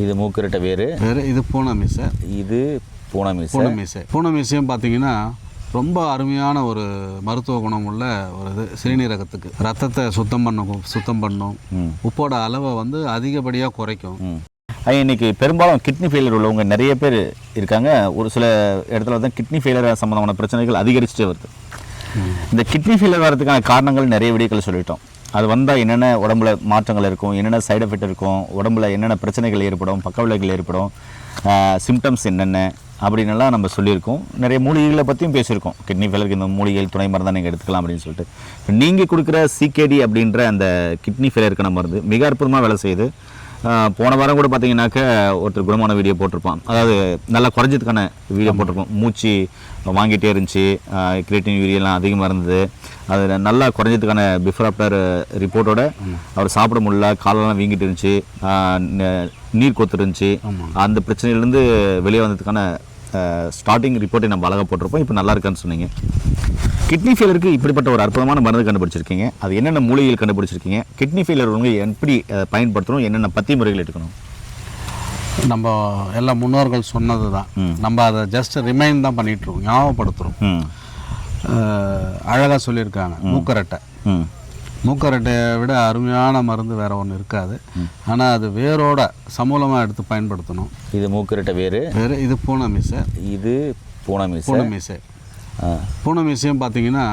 இது மூக்குரட்டை வேறு, இது பூனை மீசை, இது பூனை மீசை. பூனை மீசையும் பார்த்தீங்கன்னா ரொம்ப அருமையான ஒரு மருத்துவ குணம் உள்ள ஒரு இது. சிறுநீரகத்துக்கு ரத்தத்தை சுத்தம் பண்ணும், உப்போட அளவை வந்து அதிகப்படியாக குறைக்கும். இன்னைக்கு பெரும்பாலும் கிட்னி ஃபெயிலியர் உள்ளவங்க நிறைய பேர் இருக்காங்க. ஒரு சில இடத்துல வந்து கிட்னி ஃபெயிலியர் சம்மந்தமான பிரச்சனைகள் அதிகரிச்சுட்டே வருது. இந்த கிட்னி ஃபெயிலியர் வரதுக்கான காரணங்கள் நிறைய விடயங்கள் சொல்லிட்டோம். அது வந்தால் என்னென்ன உடம்புல மாற்றங்கள் இருக்கும், என்னென்ன சைடு எஃபெக்ட் இருக்கும், உடம்புல என்னென்ன பிரச்சனைகள் ஏற்படும், பக்க விளைவுகள் ஏற்படும், சிம்டம்ஸ் என்னென்ன அப்படின்னுலாம் நம்ம சொல்லியிருக்கோம். நிறைய மூலிகைகளை பற்றியும் பேசியிருக்கோம். கிட்னி ஃபெயிலருக்கு இந்த மூலிகைகள் துணை மருந்தாக நீங்கள் எடுத்துக்கலாம் அப்படின்னு சொல்லிட்டு. இப்போ நீங்கள் கொடுக்குற சிகேடி அப்படின்ற அந்த கிட்னி ஃபெயிலியருக்கான மருந்து மிக அற்புதமாக வேலை செய்யுது. போன வாரம் கூட பார்த்தீங்கன்னாக்க ஒருத்தர் குணமான வீடியோ போட்டிருப்பான். அதாவது நல்லா குறைஞ்சதுக்கான வீடியோ போட்டிருப்போம். மூச்சு வாங்கிட்டே இருந்துச்சு, கிரியேட்டின் யூரியெல்லாம் அதிகமாக இருந்தது. அது நல்லா குறைஞ்சதுக்கான பிஃபோர் ஆஃப்டர் ரிப்போர்ட்டோட அவர் சாப்பிட முடியல, காலெல்லாம் வீங்கிட்டு இருந்துச்சு, நீர் கொத்து இருந்துச்சு. அந்த பிரச்சனையிலேருந்து வெளியே வந்ததுக்கான ஸ்டார்டிங் ரிப்போர்ட்டை நம்ம அழகாக போட்டிருப்போம். இப்போ நல்லா இருக்கான்னு சொன்னீங்க. கிட்னி ஃபெயிலருக்கு இப்படிப்பட்ட ஒரு அற்புதமான மருந்து கண்டுபிடிச்சிருக்கீங்க. அது என்னென்ன மூலிகைகள் கண்டுபிடிச்சிருக்கீங்க, கிட்னி ஃபெயிலர் வந்து எப்படி பயன்படுத்தணும், என்னென்ன பத்தி முறைகள் எடுக்கணும்? நம்ம எல்லா முன்னோர்கள் சொன்னது தான். நம்ம அதை ஜஸ்ட் ரிமைண்ட் தான் பண்ணிகிட்ருக்கோம், ஞாபகப்படுத்துகிறோம். அழகாக சொல்லியிருக்காங்க. மூக்கரட்டையை விட அருமையான மருந்து வேறு ஒன்று இருக்காது. ஆனால் அது வேரோட சமூலமாக எடுத்து பயன்படுத்தணும். இது மூக்கரட்டை வேறு, இது பூனை மீசை, இது பூனை மீசை. பூனை மீசையும் பார்த்தீங்கன்னா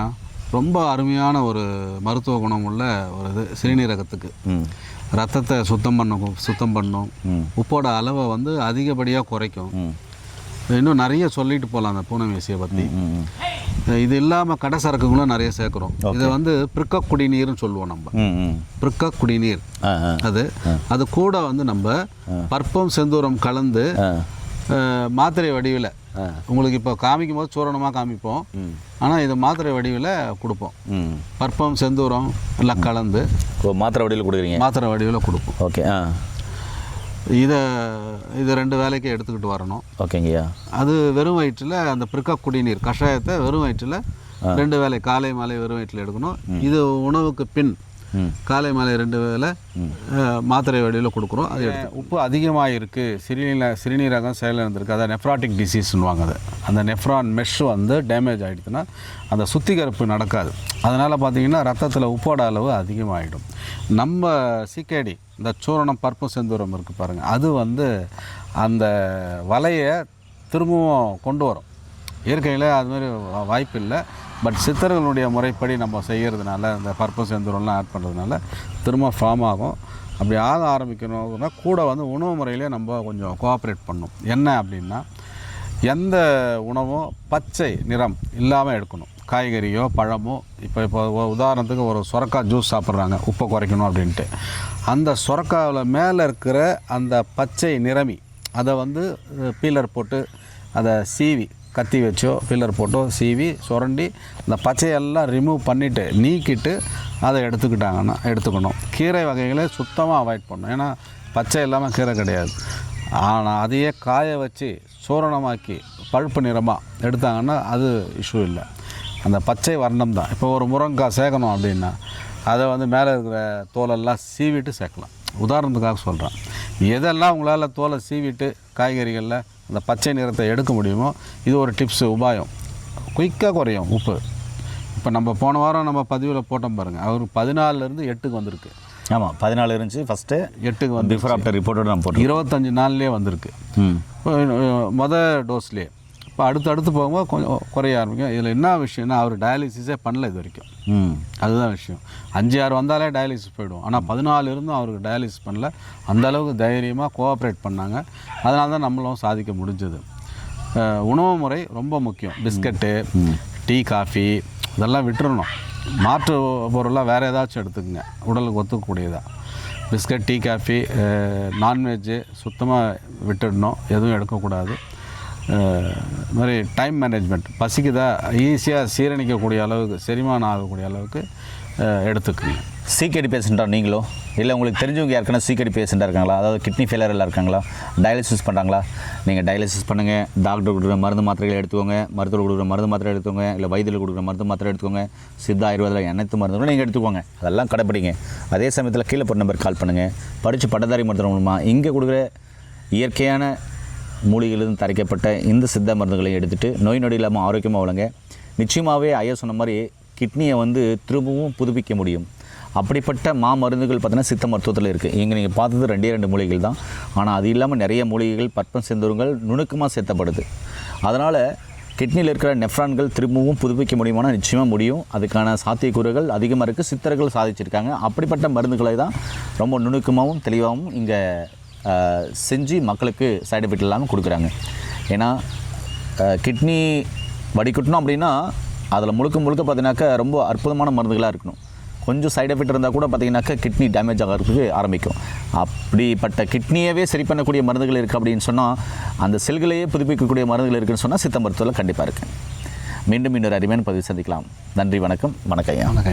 ரொம்ப அருமையான ஒரு மருத்துவ குணம் உள்ள ஒரு இது. சிறுநீரகத்துக்கு ரத்தத்தை சுத்தம் பண்ணும், உப்போட அளவை வந்து அதிகப்படியாக குறைக்கும். இன்னும் நிறைய சொல்லிட்டு போகலாம் அந்த பூனை மீசையை பற்றி. இது இல்லாமல் கடை சரக்குகளும் நிறைய சேர்க்குறோம். இதை வந்து பிரிக்க குடிநீர்னு சொல்லுவோம் நம்ம. பிரிக்க குடிநீர் அது கூட வந்து நம்ம பற்பம் செந்தூரம் கலந்து மாத்திரை வடிவில் உங்களுக்கு இப்போ காமிக்கும் போது சூரணமாக காமிப்போம். ஆனால் இது மாத்திரை வடிவில் கொடுப்போம். பற்பம் செந்தூரம் எல்லாம் கலந்து மாத்திரை வடிவில் கொடுக்குறீங்க. மாத்திரை வடிவில் கொடுப்போம். ஓகே. இது 2 வேலைக்கு எடுத்துக்கிட்டு வரணும். ஓகேங்கய்யா. அது வெறும் வயிற்றில் அந்த பிரிக்க குடிநீர் கஷாயத்தை வெறும் வயிற்றில் 2 வேலை, காலை மாலை வெறும் வயிற்றில் எடுக்கணும். இது உணவுக்கு பின் காலை மாலை 2 வேளை மாத்திரை வடிவில் கொடுக்குறோம். அது உப்பு அதிகமாக இருக்குது, சிறுநீரகம் செயலில் இருந்திருக்கு, அதை நெஃப்ராட்டிக் டிசீஸ்னுவாங்க. அது அந்த நெஃப்ரான் மெஷ் வந்து டேமேஜ் ஆகிடுச்சுன்னா அந்த சுத்திகரிப்பு நடக்காது. அதனால் பார்த்திங்கன்னா ரத்தத்தில் உப்போட அளவு அதிகமாகிடும். நம்ம சிகேடி இந்த சூரணம் பற்பு செந்தூரம் இருக்குது பாருங்கள், அது வந்து அந்த வலையை திரும்பவும் கொண்டு வரும். இயற்கையில் அதுமாதிரி வாய்ப்பு இல்லை. பட் சித்தர்களுடைய முறைப்படி நம்ம செய்கிறதுனால இந்த பற்பு செந்தூரம்லாம் ஆட் பண்ணுறதுனால திரும்ப ஃபார்ம் ஆகும். அப்படி ஆக ஆரம்பிக்கணும்னா கூட வந்து உணவு முறையிலே நம்ம கொஞ்சம் கோஆப்ரேட் பண்ணணும். என்ன அப்படின்னா, எந்த உணவும் பச்சை நிறம் இல்லாமல் எடுக்கணும். காய்கறியோ பழமோ, இப்போ உதாரணத்துக்கு ஒரு சொரக்காய் ஜூஸ் சாப்பிட்றாங்க உப்பை குறைக்கணும் அப்படின்ட்டு, அந்த சொரக்காவில் மேலே இருக்கிற அந்த பச்சை நிறமி அதை வந்து பீலர் போட்டு அதை சீவி, கத்தி வச்சோ பீலர் போட்டோ சீவி சுரண்டி அந்த பச்சையெல்லாம் ரிமூவ் பண்ணிவிட்டு நீக்கிட்டு அதை எடுத்துக்கணும். கீரை வகைகளை சுத்தமாக அவாய்ட் பண்ணணும். ஏன்னா பச்சை இல்லாமல் கீரை கிடையாது. ஆனால் அதையே காய வச்சு சூரணமாக்கி பழுப்பு நிறமாக எடுத்தாங்கன்னா அது இஷ்யூ இல்லை. அந்த பச்சை வர்ணம் தான். இப்போ ஒரு முருங்கைக்காய் சேர்க்கணும் அப்படின்னா அதை வந்து மேலே இருக்கிற தோலெல்லாம் சீவிட்டு சேர்க்கலாம். உதாரணத்துக்காக சொல்கிறேன். எதெல்லாம் உங்களால் தோலை சீவிட்டு காய்கறிகளில் அந்த பச்சை நிறத்தை எடுக்க முடியுமோ இது ஒரு டிப்ஸு, உபாயம். குயிக்காக குறையும் உப்பு. இப்போ நம்ம போன வாரம் நம்ம பதிவில் போட்டோம் பாருங்கள், அவருக்கு 14லேருந்து 8க்கு வந்திருக்கு. ஆமாம், 14 இருந்துச்சு ஃபஸ்ட்டு, 8க்கு வந்து பிஃபோர் ஆஃப்டர் ரிப்போர்ட்டோடு நம்ம போட்டோம். 25 நாள்லேயே வந்திருக்கு. டோஸ்லேயே. இப்போ அடுத்து போகும்போது கொஞ்சம் குறைய ஆரம்பிக்கும். இதில் என்ன விஷயம்னா, அவர் டயாலிசிஸே பண்ணல இது வரைக்கும். அதுதான் விஷயம். 5-6 வந்தாலே டயாலிசிஸ் போய்டும். ஆனால் 14 இருந்தும் அவருக்கு டயாலிசிஸ் பண்ணல. அந்தளவுக்கு தைரியமாக கோஆப்ரேட் பண்ணாங்க. அதனால தான் நம்மளும் சாதிக்க முடிஞ்சது. உணவு முறை ரொம்ப முக்கியம். பிஸ்கட்டு, டீ, காஃபி இதெல்லாம் விட்டுறணும். மாற்று பொருளாக வேறு ஏதாச்சும் எடுத்துக்கங்க, உடலுக்கு ஒத்துக்கக்கூடியதாக. பிஸ்கட், டீ, காஃபி, நான்வெஜ்ஜு சுத்தமாக விட்டுடணும், எதுவும் எடுக்கக்கூடாது. இது மாதிரி டைம் மேனேஜ்மெண்ட், பசிக்குதா ஈஸியாக சீரணிக்கக்கூடிய அளவுக்கு, செரிமானம் ஆகக்கூடிய அளவுக்கு எடுத்துக்குங்க. சிகேடி பேஷண்ட்டாக நீங்களோ இல்லை உங்களுக்கு தெரிஞ்சவங்க யாருக்குன்னா சிகேடி பேஷண்ட்டாக இருக்காங்களா, அதாவது கிட்னி ஃபெயிலியரில் இருக்காங்களா, டயாலிசிஸ் பண்ணுறாங்களா, நீங்கள் டயாலிசிஸ் பண்ணுங்கள். டாக்டர் கொடுக்குற மருந்து மாத்திரைகள் எடுத்துக்கோங்க, மருத்துவர் கொடுக்குற மருந்து மாத்திரை எடுத்துக்கோங்க, இல்லை வைத்தியர்கள் கொடுக்குற மருந்து மாத்திரை எடுத்துக்கோங்க, சித்தா ஆயுர்வேதில் அனைத்து மருந்துகளும் நீங்கள் எடுத்துக்கோங்க. அதெல்லாம் கடைப்பிடிங்க. அதே சமயத்தில் கீழே போகிற நம்பர் கால் பண்ணுங்கள். படித்து பட்டதாரி மருத்துவ மூலமாக இங்கே கொடுக்குற இயற்கையான மூலிகையிலிருந்து தயாரிக்கப்பட்ட இந்த சித்த மருந்துகளை எடுத்துகிட்டு நோய் நொடி இல்லாமல் ஆரோக்கியமாக வளங்க. நிச்சயமாகவே ஐயா சொன்ன மாதிரி கிட்னியை வந்து திரும்பவும் புதுப்பிக்க முடியும். அப்படிப்பட்ட மருந்துகள் பார்த்தீங்கன்னா சித்த மருத்துவத்தில் இருக்குது. இங்கே நீங்கள் பார்த்தது 2 மூலிகைகள் தான். ஆனால் அது இல்லாமல் நிறைய மூலிகைகள் பற்பம் செந்தூரங்கள் நுணுக்கமாக சேர்த்தப்படுது. அதனால் கிட்னியில் இருக்கிற நெஃப்ரான்கள் திரும்பவும் புதுப்பிக்க முடியுமானா நிச்சயமாக முடியும். அதுக்கான சாத்தியக்கூறுகள் அதிகமாக இருக்குது. சித்தர்கள் சாதிச்சிருக்காங்க. அப்படிப்பட்ட மருந்துகளை தான் ரொம்ப நுணுக்கமாகவும் தெளிவாகவும் இங்கே செஞ்சு மக்களுக்கு சைடு எஃபெக்ட் இல்லாமல் கொடுக்குறாங்க. ஏன்னா கிட்னி வடிகட்டணும் அப்படின்னா அதில் முழுக்க பார்த்தீங்கன்னாக்கா ரொம்ப அற்புதமான மருந்துகளாக இருக்கணும். கொஞ்சம் சைடு எஃபெக்ட் இருந்தால் கூட பார்த்தீங்கன்னாக்கா கிட்னி டேமேஜ் ஆகிறதுக்கு ஆரம்பிக்கும். அப்படிப்பட்ட கிட்னியவே சரி பண்ணக்கூடிய மருந்துகள் இருக்குது அப்படின்னு சொன்னால், அந்த செல்களையே புதுப்பிக்கக்கூடிய மருந்துகள் இருக்குதுன்னு சொன்னால் சித்த மருத்துவத்தில் கண்டிப்பாக இருக்குது. மீண்டும் இன்னொரு அருமையான பதிவு சந்திக்கலாம். நன்றி, வணக்கம். வணக்கம் ஐயா.